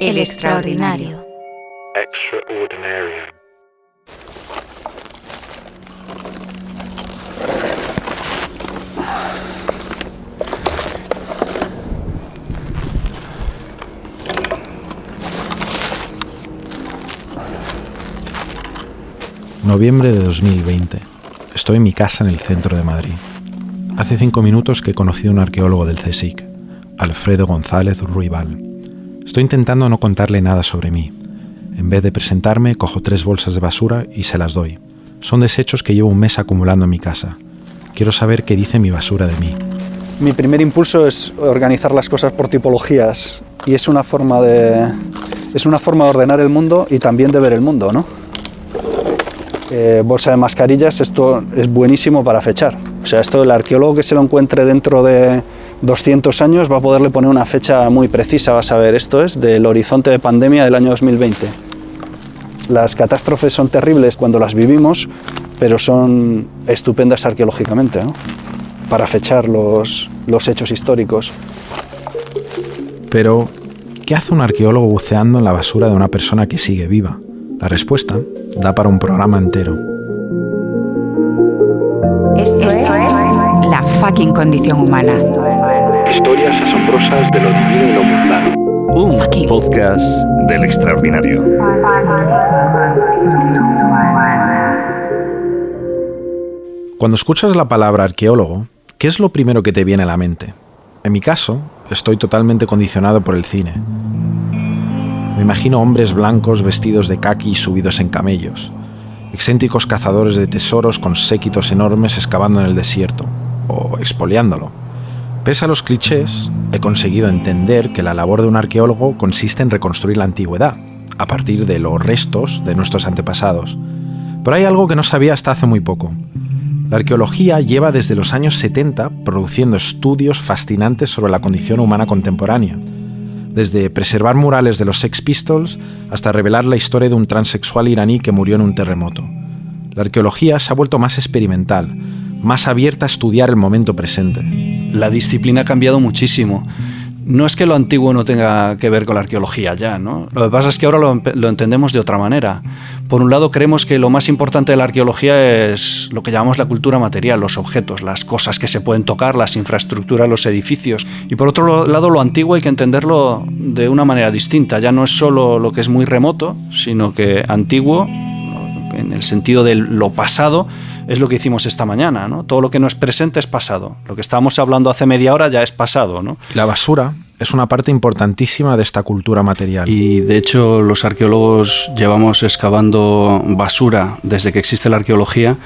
El extraordinario. Extraordinarium. Noviembre de 2020. Estoy en mi casa en el centro de Madrid. Hace 5 minutos que he conocido a un arqueólogo del CSIC, Alfredo González Ruibal. Estoy intentando no contarle nada sobre mí. En vez de presentarme, cojo 3 bolsas de basura y se las doy. Son desechos que llevo un mes acumulando en mi casa. Quiero saber qué dice mi basura de mí. Mi primer impulso es organizar las cosas por tipologías y es una forma de ordenar el mundo y también de ver el mundo, ¿no? Bolsa de mascarillas, esto es buenísimo para fechar. O sea, esto el arqueólogo que se lo encuentre dentro de 200 años va a poderle poner una fecha muy precisa, va a saber, esto es del horizonte de pandemia del año 2020. Las catástrofes son terribles cuando las vivimos, pero son estupendas arqueológicamente, ¿no? Para fechar los hechos históricos. Pero, ¿qué hace un arqueólogo buceando en la basura de una persona que sigue viva? La respuesta da para un programa entero. Esto es la fucking condición humana. Historias asombrosas de lo divino y lo mundano. Un podcast del extraordinario. Cuando escuchas la palabra arqueólogo, ¿qué es lo primero que te viene a la mente? En mi caso, estoy totalmente condicionado por el cine. Me imagino hombres blancos vestidos de caqui y subidos en camellos, excéntricos cazadores de tesoros con séquitos enormes excavando en el desierto, o expoliándolo. Pese a los clichés, he conseguido entender que la labor de un arqueólogo consiste en reconstruir la antigüedad, a partir de los restos de nuestros antepasados. Pero hay algo que no sabía hasta hace muy poco. La arqueología lleva desde los años 70 produciendo estudios fascinantes sobre la condición humana contemporánea, desde preservar murales de los Sex Pistols hasta revelar la historia de un transexual iraní que murió en un terremoto. La arqueología se ha vuelto más experimental, más abierta a estudiar el momento presente. La disciplina ha cambiado muchísimo. No es que lo antiguo no tenga que ver con la arqueología ya, ¿no? Lo que pasa es que ahora lo entendemos de otra manera. Por un lado, creemos que lo más importante de la arqueología es lo que llamamos la cultura material, los objetos, las cosas que se pueden tocar, las infraestructuras, los edificios. Y por otro lado, lo antiguo hay que entenderlo de una manera distinta. Ya no es solo lo que es muy remoto, sino que antiguo, en el sentido de lo pasado, es lo que hicimos esta mañana, ¿no? Todo lo que no es presente es pasado. Lo que estábamos hablando hace media hora ya es pasado, ¿no? La basura es una parte importantísima de esta cultura material. Y de hecho los arqueólogos llevamos excavando basura desde que existe la arqueología,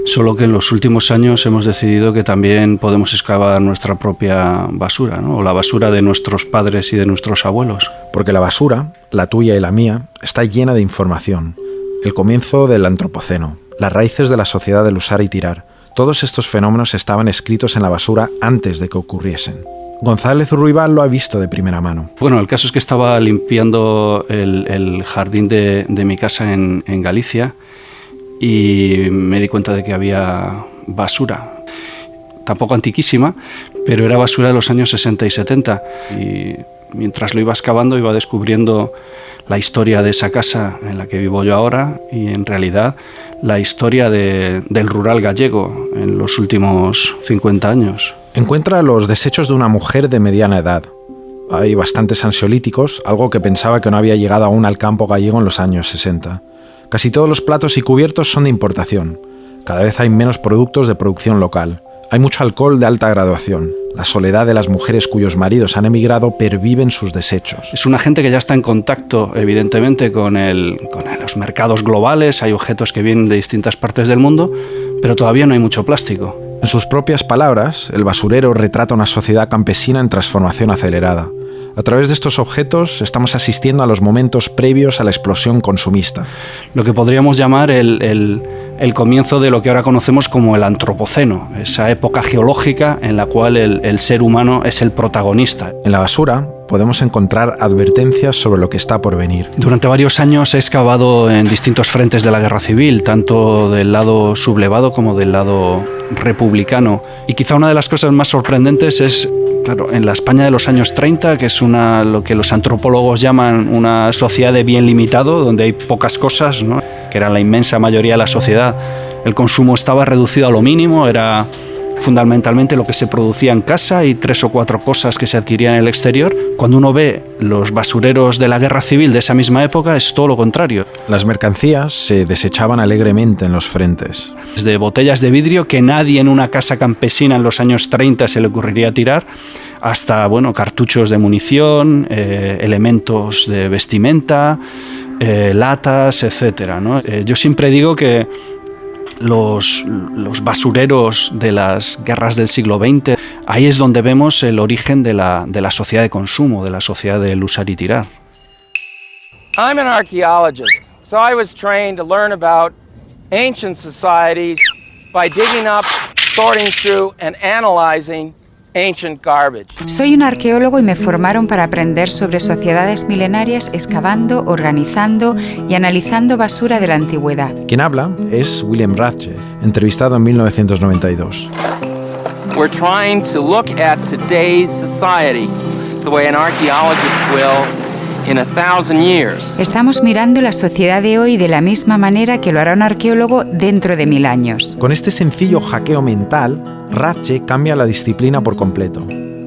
solo que en los últimos años hemos decidido que también podemos excavar nuestra propia basura, ¿no? O la basura de nuestros padres y de nuestros abuelos. Porque la basura, la tuya y la mía, está llena de información. El comienzo del antropoceno, las raíces de la sociedad del usar y tirar. Todos estos fenómenos estaban escritos en la basura antes de que ocurriesen. González Ruibal lo ha visto de primera mano. Bueno, el caso es que estaba limpiando el jardín de mi casa en Galicia y me di cuenta de que había basura. Tampoco antiquísima, pero era basura de los años 60 y 70. Y mientras lo iba excavando iba descubriendo la historia de esa casa en la que vivo yo ahora y en realidad la historia del rural gallego en los últimos 50 años. Encuentra los desechos de una mujer de mediana edad. Hay bastantes ansiolíticos, algo que pensaba que no había llegado aún al campo gallego en los años 60. Casi todos los platos y cubiertos son de importación. Cada vez hay menos productos de producción local. Hay mucho alcohol de alta graduación. La soledad de las mujeres cuyos maridos han emigrado perviven sus desechos. Es una gente que ya está en contacto, evidentemente, con los mercados globales. Hay objetos que vienen de distintas partes del mundo, pero todavía no hay mucho plástico. En sus propias palabras, el basurero retrata una sociedad campesina en transformación acelerada. A través de estos objetos estamos asistiendo a los momentos previos a la explosión consumista. Lo que podríamos llamar el el comienzo de lo que ahora conocemos como el Antropoceno, esa época geológica en la cual el ser humano es el protagonista. En la basura podemos encontrar advertencias sobre lo que está por venir. Durante varios años he excavado en distintos frentes de la guerra civil, tanto del lado sublevado como del lado republicano. Y quizá una de las cosas más sorprendentes es, claro, en la España de los años 30, que es lo que los antropólogos llaman una sociedad de bien limitado, donde hay pocas cosas, ¿no?, que era la inmensa mayoría de la sociedad. El consumo estaba reducido a lo mínimo, era fundamentalmente lo que se producía en casa y 3 o 4 cosas que se adquirían en el exterior. Cuando uno ve los basureros de la guerra civil de esa misma época, es todo lo contrario. Las mercancías se desechaban alegremente en los frentes. Desde botellas de vidrio que nadie en una casa campesina en los años 30 se le ocurriría tirar, hasta, bueno, cartuchos de munición, elementos de vestimenta, latas, etcétera, ¿no? Yo siempre digo que los basureros de las guerras del siglo XX, ahí es donde vemos el origen de la sociedad de consumo, de la sociedad del usar y tirar. I'm an archaeologist, so I was trained to learn about ancient societies by digging up, sorting through and analyzing ancient garbage. Soy un arqueólogo y me formaron para aprender sobre sociedades milenarias excavando, organizando y analizando basura de la antigüedad. Quien habla es William Rathje, entrevistado en 1992. We're trying to look at today's society the way an archaeologist will in 1,000 years. Estamos mirando la sociedad de hoy de la misma manera que lo hará un arqueólogo dentro de 1000 años. Con este sencillo hackeo mental, Rathje cambia la disciplina por completo.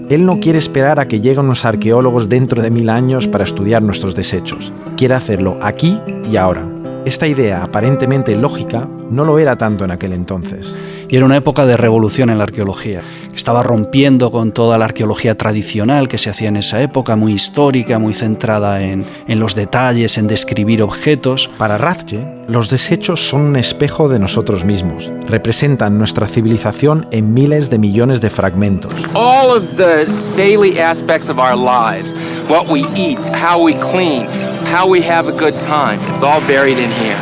Él no quiere esperar a que lleguen unos arqueólogos dentro de 1000 años para estudiar nuestros desechos. Quiere hacerlo aquí y ahora. Esta idea aparentemente lógica no lo era tanto en aquel entonces. Y era una época de revolución en la arqueología. Estaba rompiendo con toda la arqueología tradicional que se hacía en esa época, muy histórica, muy centrada en los detalles, en describir objetos. Para Rathje, los desechos son un espejo de nosotros mismos. Representan nuestra civilización en miles de millones de fragmentos. All of the daily aspects of our lives, what we eat, how we clean, how we have a good time, it's all buried in here.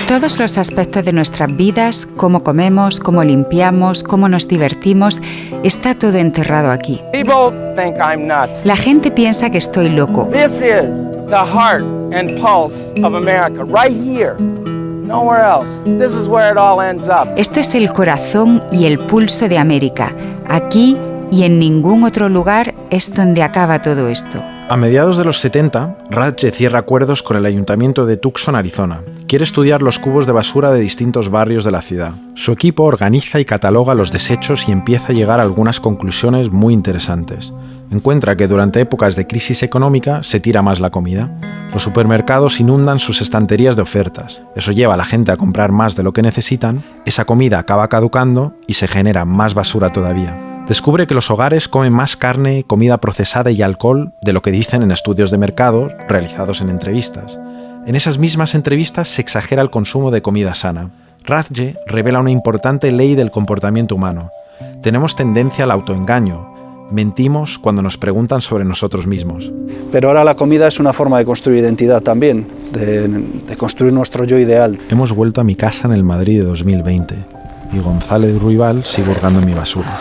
Todos los aspectos de nuestras vidas, cómo comemos, cómo limpiamos, cómo nos divertimos, está todo enterrado aquí. People think I'm nuts. La gente piensa que estoy loco. This is the heart and pulse of America, right here. Nowhere else. This is where it all ends up. Esto es el corazón y el pulso de América. Aquí y en ningún otro lugar es donde acaba todo esto. A mediados de los 70, Rathje cierra acuerdos con el ayuntamiento de Tucson, Arizona. Quiere estudiar los cubos de basura de distintos barrios de la ciudad. Su equipo organiza y cataloga los desechos y empieza a llegar a algunas conclusiones muy interesantes. Encuentra que durante épocas de crisis económica se tira más la comida. Los supermercados inundan sus estanterías de ofertas. Eso lleva a la gente a comprar más de lo que necesitan. Esa comida acaba caducando y se genera más basura todavía. Descubre que los hogares comen más carne, comida procesada y alcohol de lo que dicen en estudios de mercado realizados en entrevistas. En esas mismas entrevistas se exagera el consumo de comida sana. Rathje revela una importante ley del comportamiento humano. Tenemos tendencia al autoengaño. Mentimos cuando nos preguntan sobre nosotros mismos. Pero ahora la comida es una forma de construir identidad también, de construir nuestro yo ideal. Hemos vuelto a mi casa en el Madrid de 2020 y González Ruibal sigue hurgando en mi basura.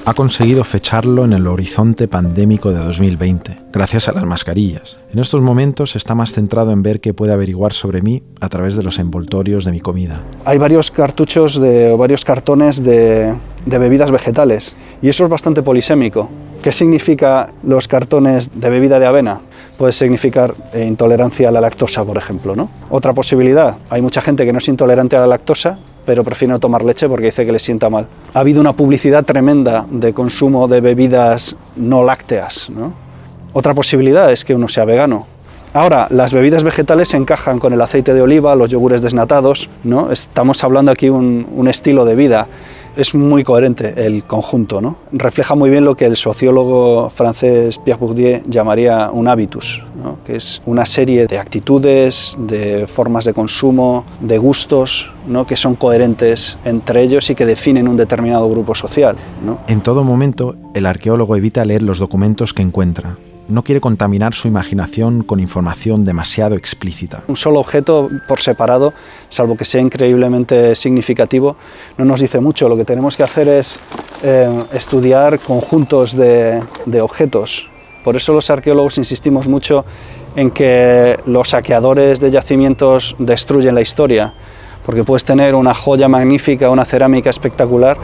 Ha conseguido fecharlo en el horizonte pandémico de 2020, gracias a las mascarillas. En estos momentos está más centrado en ver qué puede averiguar sobre mí a través de los envoltorios de mi comida. Hay varios cartuchos varios cartones de bebidas vegetales y eso es bastante polisémico. ¿Qué significa los cartones de bebida de avena? Puede significar intolerancia a la lactosa, por ejemplo, ¿no? Otra posibilidad, hay mucha gente que no es intolerante a la lactosa, pero prefiere no tomar leche porque dice que le sienta mal. Ha habido una publicidad tremenda de consumo de bebidas no lácteas, ¿no? Otra posibilidad es que uno sea vegano. Ahora, las bebidas vegetales se encajan con el aceite de oliva, los yogures desnatados, ¿no? Estamos hablando aquí un estilo de vida. Es muy coherente el conjunto, ¿no? Refleja muy bien lo que el sociólogo francés Pierre Bourdieu llamaría un hábitus, ¿no? Que es una serie de actitudes, de formas de consumo, de gustos, ¿no? Que son coherentes entre ellos y que definen un determinado grupo social, ¿no? En todo momento, el arqueólogo evita leer los documentos que encuentra. no quiere contaminar su imaginación con información demasiado explícita. Un solo objeto por separado, salvo que sea increíblemente significativo, no nos dice mucho. Lo que tenemos que hacer es estudiar conjuntos de objetos. Por eso los arqueólogos insistimos mucho en que los saqueadores de yacimientos destruyen la historia, porque puedes tener una joya magnífica, una cerámica espectacular,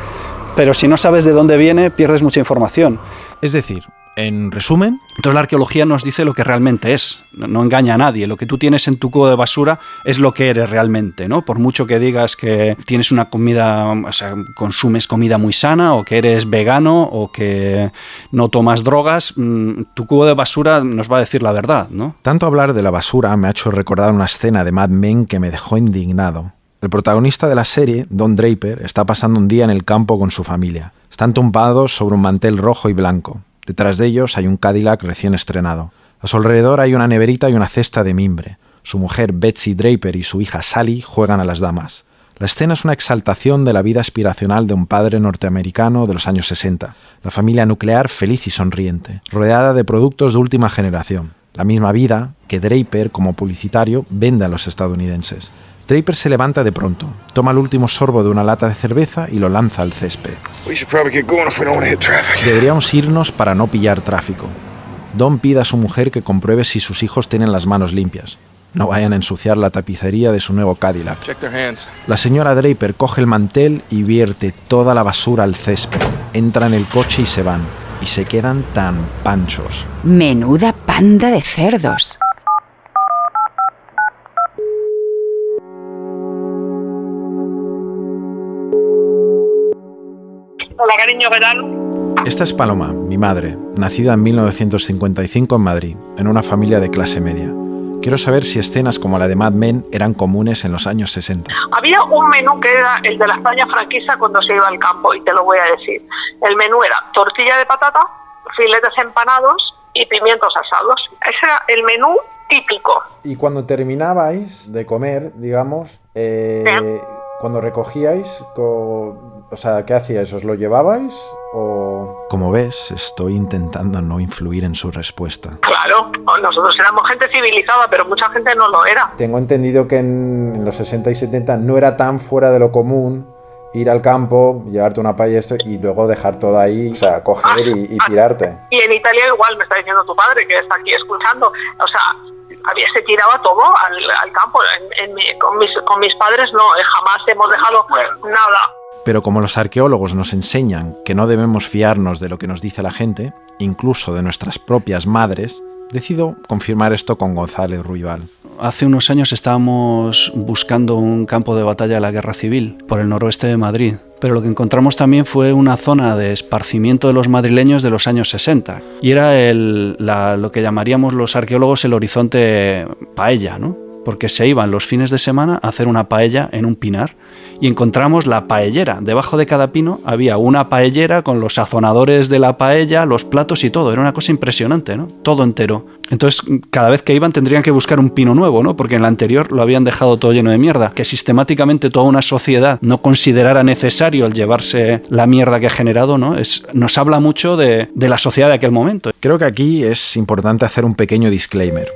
pero si no sabes de dónde viene, pierdes mucha información. Es decir, en resumen, entonces la arqueología nos dice lo que realmente es, no engaña a nadie. Lo que tú tienes en tu cubo de basura es lo que eres realmente, ¿no? Por mucho que digas que tienes una comida, o sea, consumes comida muy sana, o que eres vegano, o que no tomas drogas, tu cubo de basura nos va a decir la verdad, ¿no? Tanto hablar de la basura me ha hecho recordar una escena de Mad Men que me dejó indignado. El protagonista de la serie, Don Draper, está pasando un día en el campo con su familia. Están tumbados sobre un mantel rojo y blanco. Detrás de ellos hay un Cadillac recién estrenado. A su alrededor hay una neverita y una cesta de mimbre. Su mujer Betsy Draper y su hija Sally juegan a las damas. La escena es una exaltación de la vida aspiracional de un padre norteamericano de los años 60. La familia nuclear feliz y sonriente, rodeada de productos de última generación. La misma vida que Draper, como publicitario, vende a los estadounidenses. Draper se levanta de pronto, toma el último sorbo de una lata de cerveza y lo lanza al césped. Deberíamos irnos para no pillar tráfico. Don pide a su mujer que compruebe si sus hijos tienen las manos limpias. No vayan a ensuciar la tapicería de su nuevo Cadillac. La señora Draper coge el mantel y vierte toda la basura al césped. Entra en el coche y se van. Y se quedan tan panchos. Menuda panda de cerdos. Hola, cariño, ¿qué tal? Esta es Paloma, mi madre, nacida en 1955 en Madrid, en una familia de clase media. Quiero saber si escenas como la de Mad Men eran comunes en los años 60. Había un menú que era el de la España franquista cuando se iba al campo, y te lo voy a decir. El menú era tortilla de patata, filetes empanados y pimientos asados. Ese era el menú típico. Y cuando terminabais de comer, digamos, cuando recogíais, o sea, ¿qué hacíais? ¿Os lo llevabais o...? Como ves, estoy intentando no influir en su respuesta. Claro, nosotros éramos gente civilizada, pero mucha gente no lo era. Tengo entendido que en los 60 y 70 no era tan fuera de lo común ir al campo, llevarte una paella y luego dejar todo ahí, o sea, coger y pirarte. Y en Italia igual, me está diciendo tu padre, que está aquí escuchando, o sea, se tiraba todo al campo. Con mis padres no, jamás hemos dejado nada. Pero como los arqueólogos nos enseñan que no debemos fiarnos de lo que nos dice la gente, incluso de nuestras propias madres, decido confirmar esto con González Ruibal. Hace unos años estábamos buscando un campo de batalla de la Guerra Civil por el noroeste de Madrid, pero lo que encontramos también fue una zona de esparcimiento de los madrileños de los años 60, y era lo que llamaríamos los arqueólogos el horizonte paella, ¿no? Porque se iban los fines de semana a hacer una paella en un pinar y encontramos la paellera. Debajo de cada pino había una paellera con los sazonadores de la paella, los platos y todo. Era una cosa impresionante, ¿no? Todo entero. Entonces, cada vez que iban tendrían que buscar un pino nuevo, ¿no? Porque en el anterior lo habían dejado todo lleno de mierda. Que sistemáticamente toda una sociedad no considerara necesario el llevarse la mierda que ha generado, ¿no? Nos habla mucho de la sociedad de aquel momento. Creo que aquí es importante hacer un pequeño disclaimer.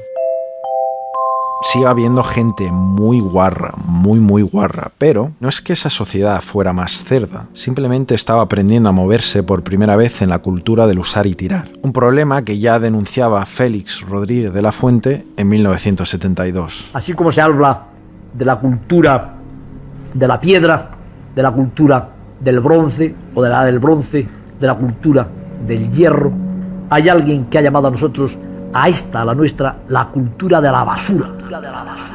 Sigue habiendo gente muy guarra, muy guarra, pero no es que esa sociedad fuera más cerda, simplemente estaba aprendiendo a moverse por primera vez en la cultura del usar y tirar. Un problema que ya denunciaba Félix Rodríguez de la Fuente en 1972. Así como se habla de la cultura de la piedra, de la cultura del bronce o de la edad del bronce, de la cultura del hierro, hay alguien que ha llamado a nosotros a esta, a la nuestra, la cultura de la basura,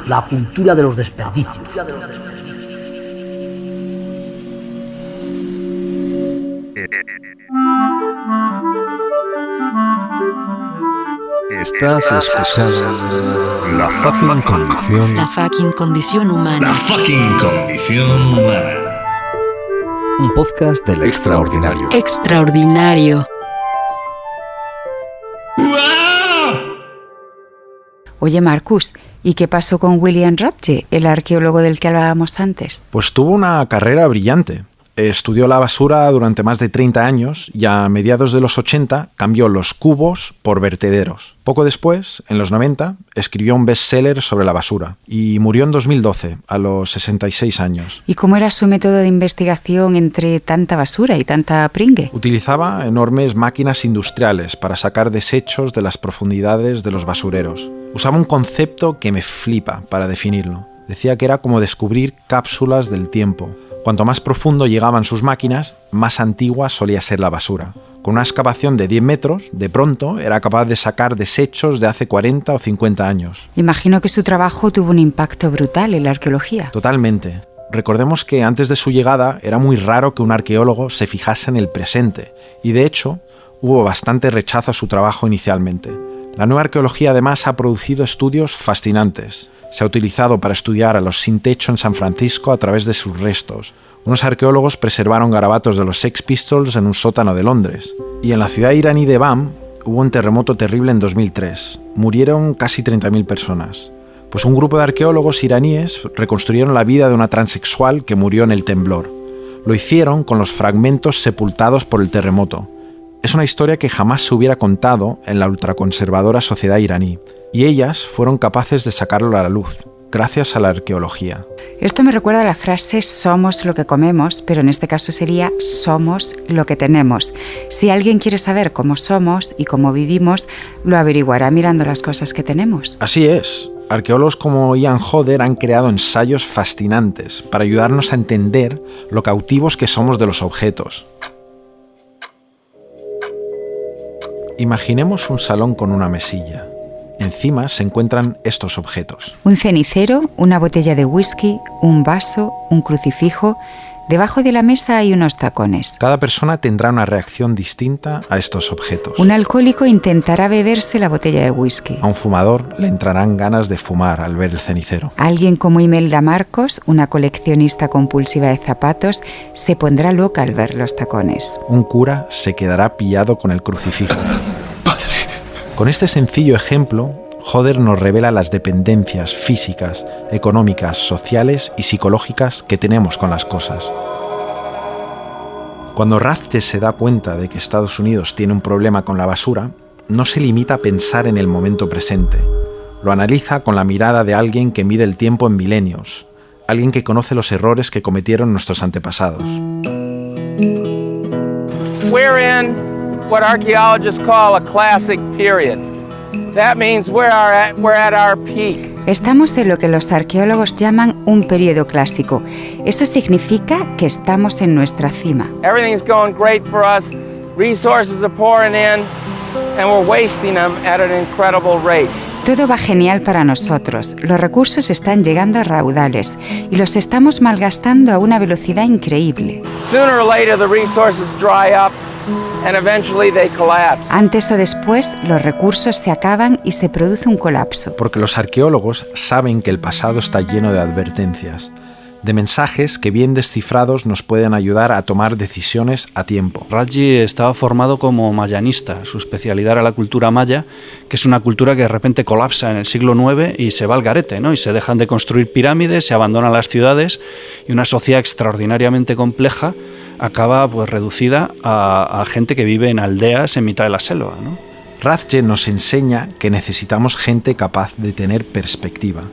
la cultura de los desperdicios. Estás escuchando La fucking condición. La fucking condición humana. La fucking condición humana. Un podcast del extraordinario. Extraordinario. Oye, Marcus, ¿y qué pasó con William Radke, el arqueólogo del que hablábamos antes? Pues tuvo una carrera brillante. Estudió la basura durante más de 30 años y a mediados de los 80 cambió los cubos por vertederos. Poco después, en los 90, escribió un bestseller sobre la basura y murió en 2012, a los 66 años. ¿Y cómo era su método de investigación entre tanta basura y tanta pringue? Utilizaba enormes máquinas industriales para sacar desechos de las profundidades de los basureros. Usaba un concepto que me flipa para definirlo. Decía que era como descubrir cápsulas del tiempo. Cuanto más profundo llegaban sus máquinas, más antigua solía ser la basura. Con una excavación de 10 metros, de pronto era capaz de sacar desechos de hace 40 o 50 años. Imagino que su trabajo tuvo un impacto brutal en la arqueología. Totalmente. Recordemos que antes de su llegada era muy raro que un arqueólogo se fijase en el presente, y de hecho hubo bastante rechazo a su trabajo inicialmente. La nueva arqueología además ha producido estudios fascinantes. Se ha utilizado para estudiar a los sin techo en San Francisco a través de sus restos. Unos arqueólogos preservaron garabatos de los Sex Pistols en un sótano de Londres. Y en la ciudad iraní de Bam hubo un terremoto terrible en 2003. Murieron casi 30.000 personas. Pues un grupo de arqueólogos iraníes reconstruyeron la vida de una transexual que murió en el temblor. Lo hicieron con los fragmentos sepultados por el terremoto. Es una historia que jamás se hubiera contado en la ultraconservadora sociedad iraní, y ellas fueron capaces de sacarlo a la luz, gracias a la arqueología. Esto me recuerda a la frase somos lo que comemos, pero en este caso sería somos lo que tenemos. Si alguien quiere saber cómo somos y cómo vivimos, lo averiguará mirando las cosas que tenemos. Así es. Arqueólogos como Ian Hodder han creado ensayos fascinantes para ayudarnos a entender lo cautivos que somos de los objetos. Imaginemos un salón con una mesilla. Encima se encuentran estos objetos. Un cenicero, una botella de whisky, un vaso, un crucifijo. Debajo de la mesa hay unos tacones. Cada persona tendrá una reacción distinta a estos objetos. Un alcohólico intentará beberse la botella de whisky. A un fumador le entrarán ganas de fumar al ver el cenicero. Alguien como Imelda Marcos, una coleccionista compulsiva de zapatos, se pondrá loca al ver los tacones. Un cura se quedará pillado con el crucifijo. ¡Padre! Con este sencillo ejemplo, Hodder nos revela las dependencias físicas, económicas, sociales y psicológicas que tenemos con las cosas. Cuando Rathje se da cuenta de que Estados Unidos tiene un problema con la basura, no se limita a pensar en el momento presente. Lo analiza con la mirada de alguien que mide el tiempo en milenios, alguien que conoce los errores que cometieron nuestros antepasados. We're in what archaeologists call a classic period. That means we're at our peak. Estamos en lo que los arqueólogos llaman un periodo clásico. Eso significa que estamos en nuestra cima. Everything's going great for us. Resources are pouring in, and we're wasting them at an incredible rate. Todo va genial para nosotros. Los recursos están llegando a raudales y los estamos malgastando a una velocidad increíble. Sooner or later, the resources dry up, and eventually they collapse. Antes o después, los recursos se acaban y se produce un colapso. Porque los arqueólogos saben que el pasado está lleno de advertencias, de mensajes que bien descifrados nos pueden ayudar a tomar decisiones a tiempo. Rathje estaba formado como mayanista. Su especialidad era la cultura maya, que es una cultura que de repente colapsa en el siglo IX y se va al garete, ¿no? Y se dejan de construir pirámides, se abandonan las ciudades y una sociedad extraordinariamente compleja acaba pues reducida a gente que vive en aldeas en mitad de la selva, ¿no? Rathje nos enseña que necesitamos gente capaz de tener perspectiva.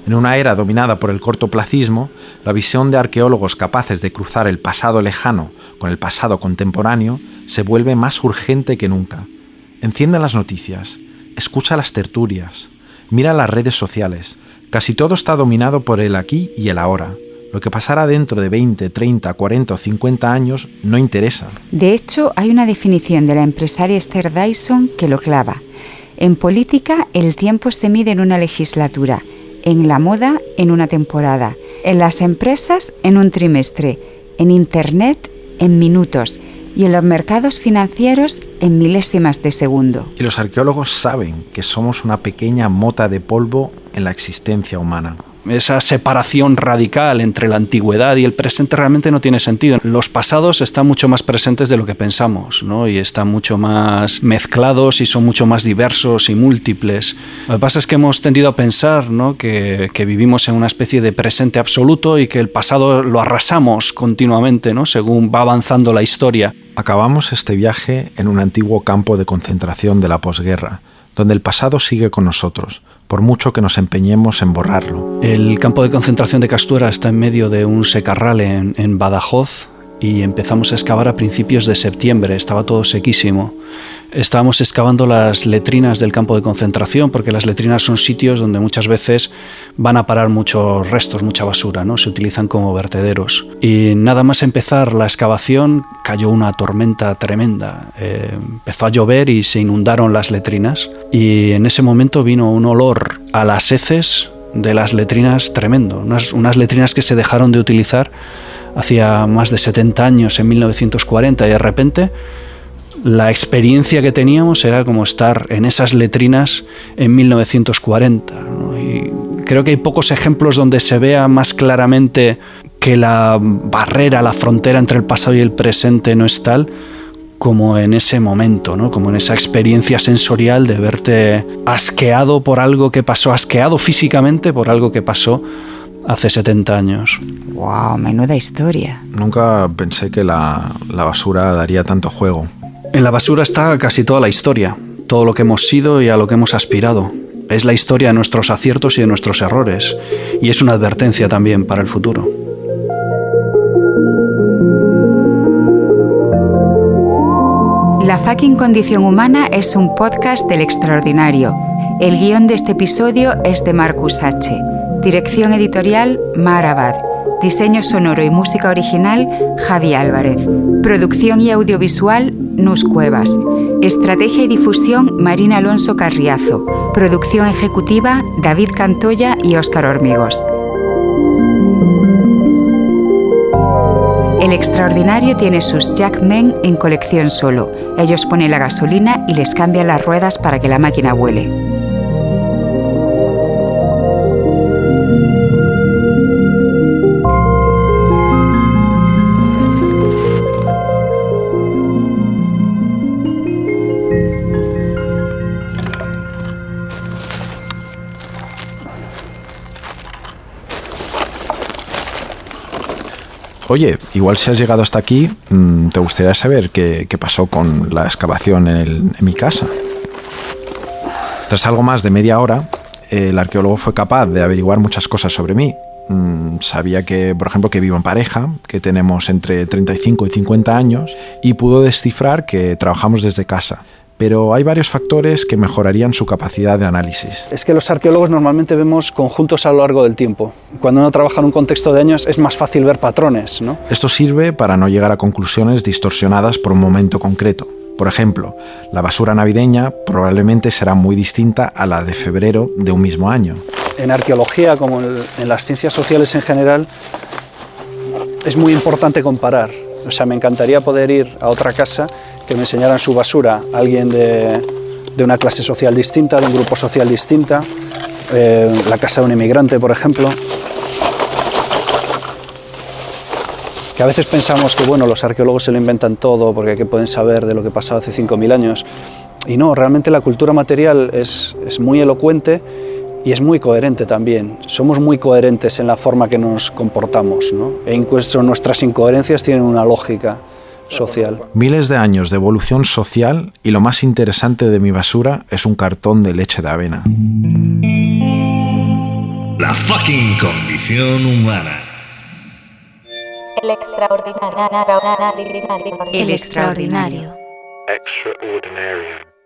En una era dominada por el cortoplacismo, la visión de arqueólogos capaces de cruzar el pasado lejano con el pasado contemporáneo se vuelve más urgente que nunca. Enciende las noticias, escucha las tertulias, mira las redes sociales. Casi todo está dominado por el aquí y el ahora. Lo que pasará dentro de 20, 30, 40 o 50 años no interesa. De hecho, hay una definición de la empresaria Esther Dyson que lo clava. En política, el tiempo se mide en una legislatura. En la moda, en una temporada. En las empresas, en un trimestre. En Internet, en minutos. Y en los mercados financieros, en milésimas de segundo. Y los arqueólogos saben que somos una pequeña mota de polvo en la existencia humana. Esa separación radical entre la antigüedad y el presente realmente no tiene sentido. Los pasados están mucho más presentes de lo que pensamos, ¿no? Y están mucho más mezclados y son mucho más diversos y múltiples. Lo que pasa es que hemos tendido a pensar, ¿no?, que vivimos en una especie de presente absoluto y que el pasado lo arrasamos continuamente, ¿no?, según va avanzando la historia. Acabamos este viaje en un antiguo campo de concentración de la posguerra, donde el pasado sigue con nosotros, por mucho que nos empeñemos en borrarlo. El campo de concentración de Castuera está en medio de un secarral en Badajoz y empezamos a excavar a principios de septiembre, estaba todo sequísimo. Estábamos excavando las letrinas del campo de concentración, porque las letrinas son sitios donde muchas veces van a parar muchos restos, mucha basura, ¿no? Se utilizan como vertederos. Y nada más empezar la excavación cayó una tormenta tremenda. Empezó a llover y se inundaron las letrinas. Y en ese momento vino un olor a las heces de las letrinas tremendo. Unas letrinas que se dejaron de utilizar hacía más de 70 años, en 1940, y de repente la experiencia que teníamos era como estar en esas letrinas en 1940, ¿no? Y creo que hay pocos ejemplos donde se vea más claramente que la barrera, la frontera entre el pasado y el presente no es tal como en ese momento, ¿no? Como en esa experiencia sensorial de verte asqueado por algo que pasó, asqueado físicamente por algo que pasó hace 70 años. ¡Wow! Menuda historia. Nunca pensé que la basura daría tanto juego. En la basura está casi toda la historia, todo lo que hemos sido y a lo que hemos aspirado. Es la historia de nuestros aciertos y de nuestros errores, y es una advertencia también para el futuro. La fucking condición humana es un podcast del Extraordinario. El guión de este episodio es de Marcus H. Dirección editorial, Mar Abad. Diseño sonoro y música original, Javi Álvarez. Producción y audiovisual, Nus Cuevas. Estrategia y difusión, Marina Alonso Carriazo. Producción ejecutiva, David Cantoya y Óscar Hormigos. El Extraordinario tiene sus Jackmen en colección solo. Ellos ponen la gasolina y les cambian las ruedas para que la máquina vuele. Oye, igual si has llegado hasta aquí, te gustaría saber qué pasó con la excavación en mi casa. Tras algo más de media hora, el arqueólogo fue capaz de averiguar muchas cosas sobre mí. Sabía que, por ejemplo, que vivo en pareja, que tenemos entre 35 y 50 años, y pudo descifrar que trabajamos desde casa. Pero hay varios factores que mejorarían su capacidad de análisis. Es que los arqueólogos normalmente vemos conjuntos a lo largo del tiempo. Cuando uno trabaja en un contexto de años es más fácil ver patrones, ¿no? Esto sirve para no llegar a conclusiones distorsionadas por un momento concreto. Por ejemplo, la basura navideña probablemente será muy distinta a la de febrero de un mismo año. En arqueología, como en las ciencias sociales en general, es muy importante comparar. O sea, me encantaría poder ir a otra casa que me enseñaran su basura, alguien de una clase social distinta, de un grupo social distinta, la casa de un inmigrante, por ejemplo. Que a veces pensamos que bueno, los arqueólogos se lo inventan todo porque ¿qué pueden saber de lo que pasó hace 5.000 años? Y no, realmente la cultura material es muy elocuente y es muy coherente también. Somos muy coherentes en la forma que nos comportamos, ¿no? E incluso nuestras incoherencias tienen una lógica social. Miles de años de evolución social y lo más interesante de mi basura es un cartón de leche de avena. La fucking condición humana. El extraordinario. El extraordinario. Extraordinarium.